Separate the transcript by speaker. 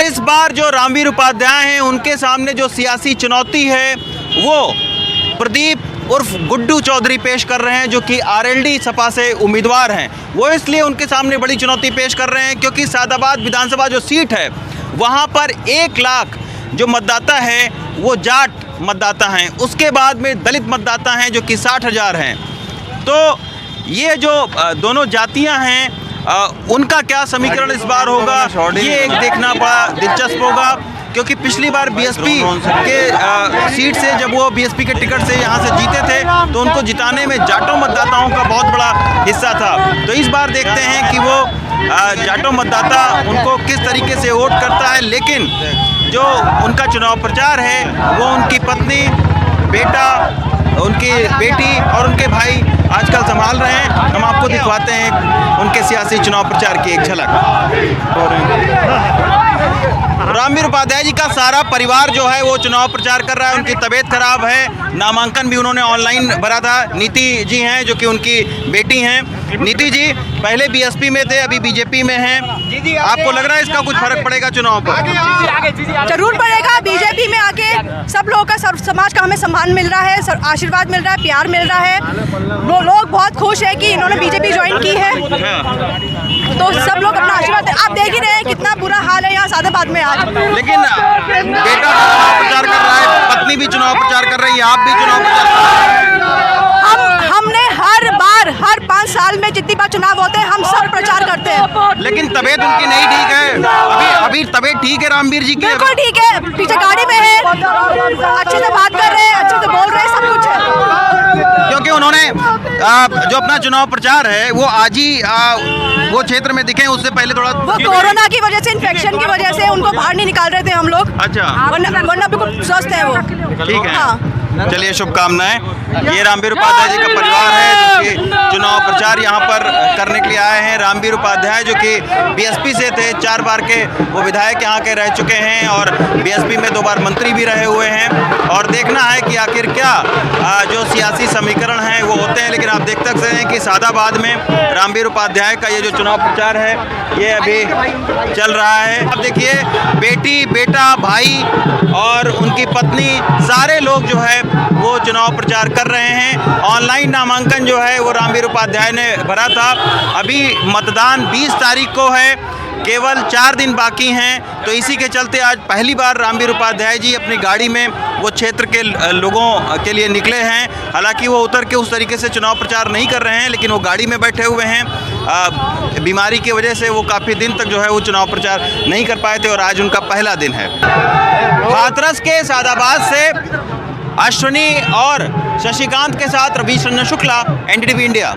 Speaker 1: इस बार जो रामवीर उपाध्याय हैं उनके सामने जो सियासी चुनौती है वो प्रदीप उर्फ गुड्डू चौधरी पेश कर रहे हैं, जो कि आरएलडी सपा से उम्मीदवार हैं। वो इसलिए उनके सामने बड़ी चुनौती पेश कर रहे हैं क्योंकि सादाबाद विधानसभा जो सीट है वहाँ पर 1 लाख जो मतदाता है वो जाट मतदाता हैं, उसके बाद में दलित मतदाता हैं जो कि 60,000 हैं। तो ये जो दोनों जातियां हैं उनका क्या समीकरण इस बार होगा, ये एक देखना बड़ा दिलचस्प होगा क्योंकि पिछली बार बीएसपी के सीट से जब वो बीएसपी के टिकट से यहाँ से जीते थे तो उनको जिताने में जाटों मतदाताओं का बहुत बड़ा हिस्सा था। तो इस बार देखते हैं कि वो जाटों मतदाता उनको किस तरीके से वोट करता है। लेकिन जो उनका चुनाव प्रचार है वो उनकी पत्नी, बेटा, उनकी बेटी और उनके भाई आजकल संभाल रहे हैं। हम आपको दिखवाते हैं उनके सियासी चुनाव प्रचार की एक झलक। रामवीर उपाध्याय जी का सारा परिवार जो है वो चुनाव प्रचार कर रहा है। उनकी तबीयत खराब है, नामांकन भी उन्होंने ऑनलाइन भरा था। नीति जी हैं जो कि उनकी बेटी हैं। नीति जी पहले बीएसपी में थे, अभी बीजेपी में हैं। आपको लग रहा है इसका कुछ फर्क पड़ेगा चुनाव पर?
Speaker 2: जरूर पड़ेगा। बीजेपी में आके सब लोगों का, सब समाज का हमें सम्मान मिल रहा है, आशीर्वाद मिल रहा है, प्यार मिल रहा है। वो लोग बहुत खुश है कि इन्होंने बीजेपी ज्वाइन की है, तो सब लोग अपना आशीर्वाद। आप देख ही रहे हैं कितना बुरा हाल है यहाँ सादाबाद में आज।
Speaker 1: लेकिन बेटा चुनाव प्रचार कर रहा है, पत्नी भी चुनाव प्रचार कर रही है, आप भी चुनाव प्रचार कर रहे हैं।
Speaker 2: हमने हर बार, हर 5 साल में जितनी बार चुनाव होते हैं हम सब प्रचार करते हैं।
Speaker 1: लेकिन तबीयत उनकी नहीं ठीक है। अभी तबीयत ठीक है रामवीर जी की?
Speaker 2: बिल्कुल ठीक है, पीछे गाड़ी में है, अच्छे से बात कर रहे हैं, अच्छे से बोल रहे हैं, सब कुछ है।
Speaker 1: क्योंकि उन्होंने जो अपना चुनाव प्रचार है वो आज ही वो क्षेत्र में दिखे, उससे पहले थोड़ा
Speaker 2: वो कोरोना की वजह से, इन्फेक्शन की वजह से उनको बाहर नहीं निकाल रहे थे हम लोग।
Speaker 1: अच्छा,
Speaker 2: वरना बिल्कुल स्वस्थ है वो।
Speaker 1: ठीक है।
Speaker 2: हाँ।
Speaker 1: चलिए, शुभकामनाएं। ये रामवीर उपाध्याय जी का परिवार है जो कि चुनाव प्रचार यहाँ पर करने के लिए आए हैं। रामवीर उपाध्याय जो कि बीएसपी से थे, 4 बार के वो विधायक यहाँ के रह चुके हैं और बीएसपी में 2 बार मंत्री भी रहे हुए हैं। और देखना है कि आखिर क्या जो सियासी समीकरण हैं वो होते हैं। लेकिन आप देख सकते हैं कि सादाबाद में रामवीर उपाध्याय का ये जो चुनाव प्रचार है ये अभी चल रहा है। अब देखिए, बेटी, बेटा, भाई और उनकी पत्नी, सारे लोग जो है वो चुनाव प्रचार कर रहे हैं। ऑनलाइन नामांकन जो है वो रामवीर उपाध्याय ने भरा था। अभी मतदान 20 तारीख को है, केवल 4 दिन बाकी हैं। तो इसी के चलते आज पहली बार रामवीर उपाध्याय जी अपनी गाड़ी में वो क्षेत्र के लोगों के लिए निकले हैं। हालांकि वो उतर के उस तरीके से चुनाव प्रचार नहीं कर रहे हैं, लेकिन वो गाड़ी में बैठे हुए हैं। बीमारी की वजह से वो काफ़ी दिन तक जो है वो चुनाव प्रचार नहीं कर पाए थे और आज उनका पहला दिन है। हाथरस के सादाबाद से अश्विनी और शशिकांत के साथ रवीश रंजन शुक्ला, एनडीटीवी इंडिया।